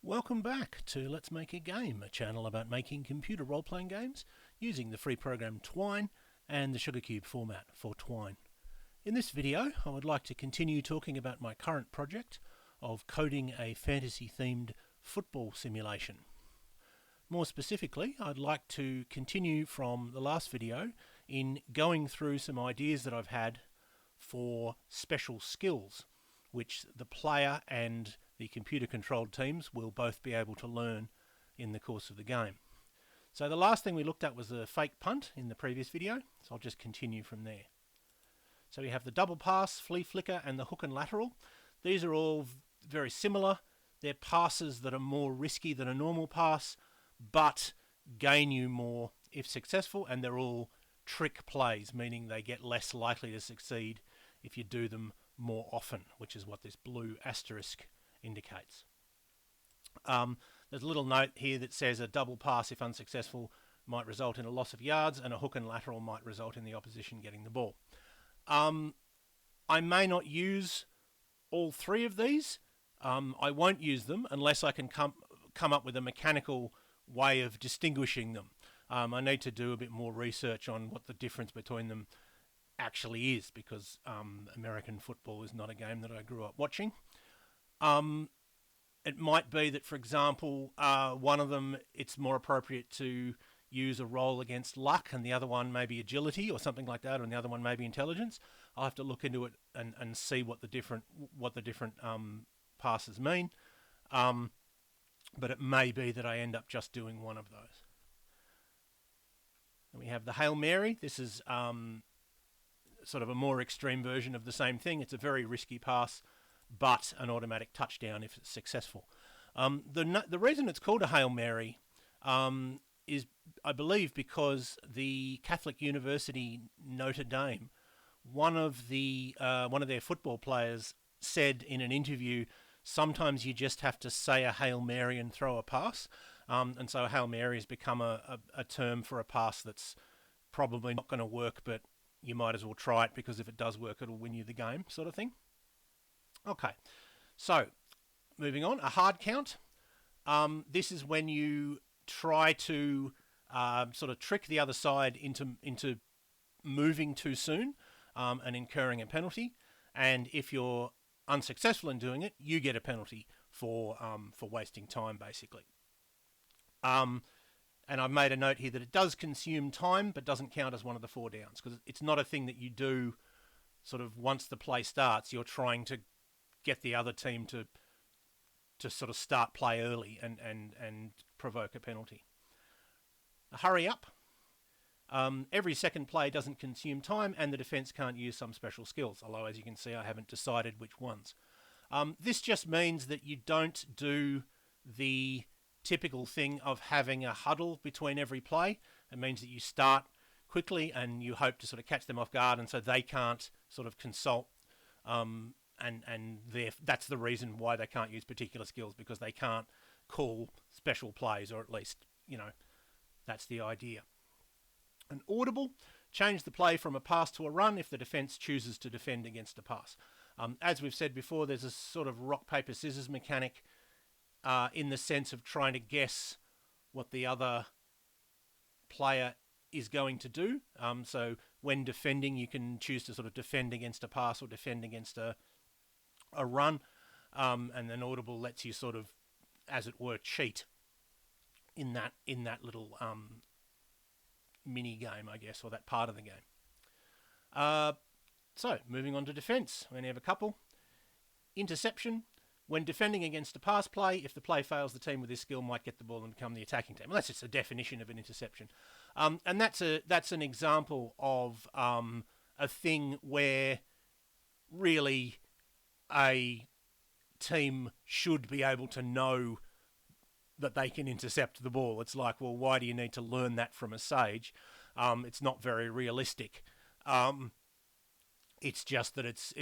Welcome back to Let's Make a Game, a channel about making computer role-playing games using the free program Twine and the Sugarcube format for Twine. In this video, I would like to continue talking about my current project of coding a fantasy-themed football simulation. More specifically, I'd like to continue from the last video in going through some ideas that I've had for special skills, which the player and the computer-controlled teams will both be able to learn in the course of the game. So the last thing we looked at was the fake punt in the previous video, so I'll just continue from there. So we have the double pass, flea flicker, and the hook and lateral. These are all very similar. They're passes that are more risky than a normal pass, but gain you more if successful, and they're all trick plays, meaning they get less likely to succeed if you do them more often, which is what this blue asterisk indicates. There's a little note here that says a double pass, if unsuccessful, might result in a loss of yards, and a hook and lateral might result in the opposition getting the ball. I may not use all three of these. I won't use them unless I can come up with a mechanical way of distinguishing them. I need to do a bit more research on what the difference between them actually is, because American football is not a game that I grew up watching. It might be that, for example, one of them, it's more appropriate to use a roll against luck, and the other one maybe agility or something like that, and the other one maybe intelligence. I'll have to look into it and see what the different passes mean. But it may be that I end up just doing one of those. And we have the Hail Mary. This is sort of a more extreme version of the same thing. It's a very risky pass, but an automatic touchdown if it's successful. The reason it's called a Hail Mary is, I believe, because the Catholic University Notre Dame, one of their football players said in an interview, sometimes you just have to say a Hail Mary and throw a pass. And so a Hail Mary has become a term for a pass that's probably not going to work, but you might as well try it, because if it does work, it'll win you the game, sort of thing. Okay, so moving on, a hard count. This is when you try to sort of trick the other side into moving too soon and incurring a penalty. And if you're unsuccessful in doing it, you get a penalty for wasting time, basically. And I've made a note here that it does consume time, but doesn't count as one of the 4 downs, because it's not a thing that you do sort of once the play starts. You're trying to get the other team to sort of start play early and provoke a penalty. A hurry up. Every second play doesn't consume time, and the defence can't use some special skills, although, as you can see, I haven't decided which ones. This just means that you don't do the typical thing of having a huddle between every play. It means that you start quickly and you hope to sort of catch them off guard, and so they can't sort of consult, and that's the reason why they can't use particular skills, because they can't call special plays, or at least, that's the idea. An audible, change the play from a pass to a run if the defence chooses to defend against a pass. As we've said before, there's a sort of rock, paper, scissors mechanic in the sense of trying to guess what the other player is going to do. So when defending, you can choose to sort of defend against a pass or defend against a run. And then audible lets you sort of, as it were, cheat in that little mini game, I guess, or that part of the game. So moving on to defense, we only have a couple. Interception. When defending against a pass play, if the play fails, the team with this skill might get the ball and become the attacking team. Well, that's just a definition of an interception. And that's an example of a thing where really a team should be able to know that they can intercept the ball. It's like, well, why do you need to learn that from a sage? It's not very realistic. It's just that it's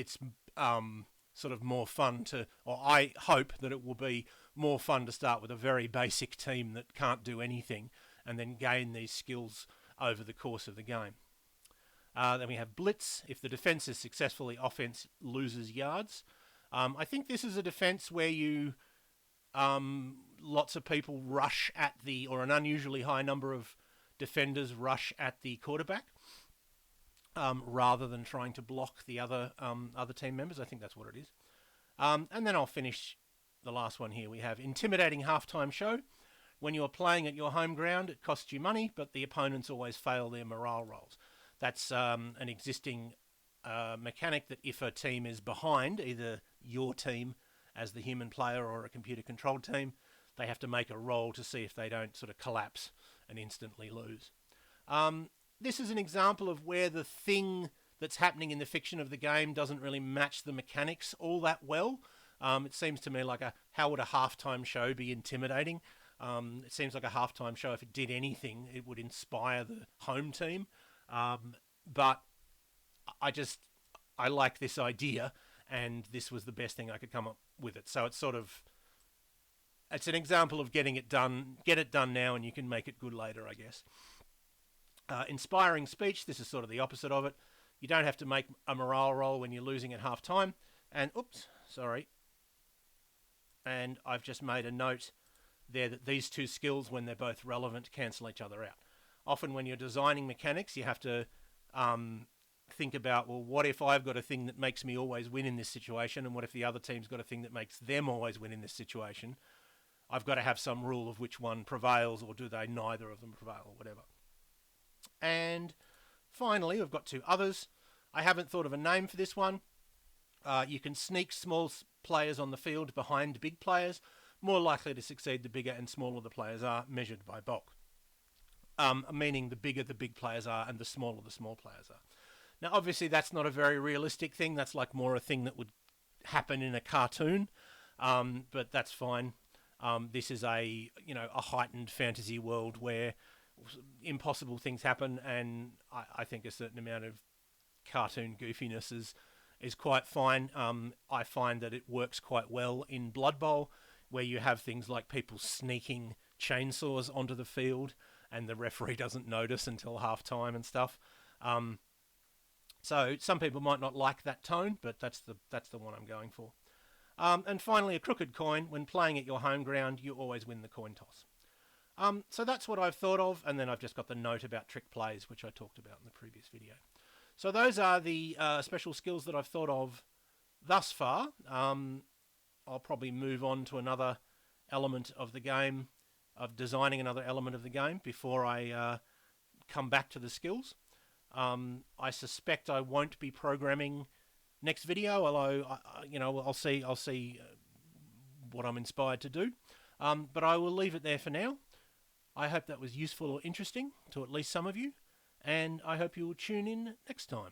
sort of more fun to, or I hope that it will be more fun to start with a very basic team that can't do anything and then gain these skills over the course of the game. Then we have blitz. If the defence is successful, the offence loses yards. I think this is a defence where you lots of people rush at or an unusually high number of defenders rush at the quarterback, rather than trying to block the other team members. I think that's what it is. And then I'll finish the last one here. We have intimidating halftime show. When you're playing at your home ground, it costs you money, but the opponents always fail their morale rolls. That's an existing mechanic that if a team is behind, either your team as the human player or a computer-controlled team, they have to make a roll to see if they don't sort of collapse and instantly lose. This is an example of where the thing that's happening in the fiction of the game doesn't really match the mechanics all that well. It seems to me like how would a halftime show be intimidating? It seems like a halftime show, if it did anything, it would inspire the home team. But I like this idea, and this was the best thing I could come up with it. So it's an example of getting it done. Get it done now, and you can make it good later, I guess. Inspiring speech. This is sort of the opposite of it. You don't have to make a morale roll when you're losing at half time. And And I've just made a note there that these two skills, when they're both relevant, cancel each other out. Often when you're designing mechanics, you have to think about, well, what if I've got a thing that makes me always win in this situation, and what if the other team's got a thing that makes them always win in this situation? I've got to have some rule of which one prevails, or do they neither of them prevail, or whatever. And finally, we've got two others. I haven't thought of a name for this one. You can sneak small players on the field behind big players. More likely to succeed the bigger and smaller the players are, measured by bulk. Meaning the bigger the big players are and the smaller the small players are. Now, obviously, that's not a very realistic thing. That's like more a thing that would happen in a cartoon, but that's fine. This is a heightened fantasy world where impossible things happen, and I think a certain amount of cartoon goofiness is quite fine. I find that it works quite well in Blood Bowl, where you have things like people sneaking chainsaws onto the field and the referee doesn't notice until half-time and stuff. So some people might not like that tone, but that's the one I'm going for. And finally, a crooked coin. When playing at your home ground, you always win the coin toss. So that's what I've thought of, and then I've just got the note about trick plays, which I talked about in the previous video. So those are the special skills that I've thought of thus far. I'll probably move on to another element of the game, of designing another element of the game before I come back to the skills. I suspect I won't be programming next video, although I'll see what I'm inspired to do. But I will leave it there for now. I hope that was useful or interesting to at least some of you, and I hope you will tune in next time.